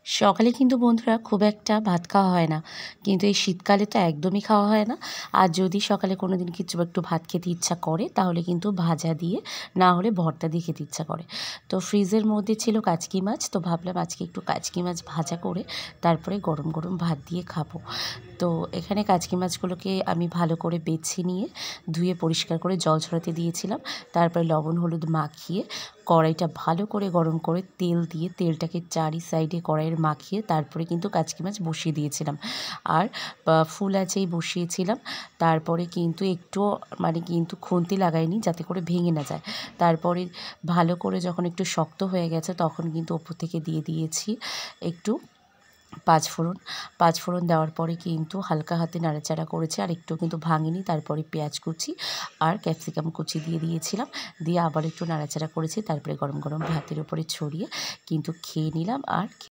সকালে কিন্তু বন্ধুরা খুব একটা ভাত খাওয়া হয় না, কিন্তু এই শীতকালে তো একদমই খাওয়া হয় না। আর যদি সকালে কোনো দিন কিছু একটু ভাত খেতে ইচ্ছা করে তাহলে কিন্তু ভাজা দিয়ে, না হলে ভর্তা দিয়ে খেতে ইচ্ছা করে। তো ফ্রিজের মধ্যে ছিল কাচকি মাছ, তো ভাবলাম আজকে একটু কাচকি মাছ ভাজা করে তারপরে গরম গরম ভাত দিয়ে খাবো। তো এখানে কাচকি মাছগুলোকে আমি ভালো করে বেছে নিয়ে ধুয়ে পরিষ্কার করে জল ঝরাতে দিয়েছিলাম। তারপরে লবণ হলুদ মাখিয়ে কড়াইটা ভালো করে গরম করে তেল দিয়ে তেলটাকে চারি সাইডে কড়াইয়ের মাখিয়ে তারপরে কিন্তু কাচকি মাছ বসিয়ে দিয়েছিলাম। আর ফুল আঁচেই বসিয়েছিলাম। তারপরে কিন্তু একটুও কিন্তু খুন্তি লাগাইনি যাতে করে ভেঙে না যায়। তারপরে ভালো করে যখন একটু শক্ত হয়ে গেছে তখন কিন্তু ওপর থেকে দিয়ে দিয়েছি একটু পাঁচফোড়ন দেওয়ার পরে কিন্তু হালকা হাতে নাড়াচাড়া করেছি, আর একটু কিন্তু ভাঙিনি। তারপরে পেঁয়াজ কুচি আর ক্যাপসিকাম কুচি দিয়ে দিয়েছিলাম, দিয়ে আবার একটু নাড়াচাড়া করেছি। তারপরে গরম গরম ভাতের উপরে ছড়িয়ে কিন্তু খেয়ে নিলাম। আর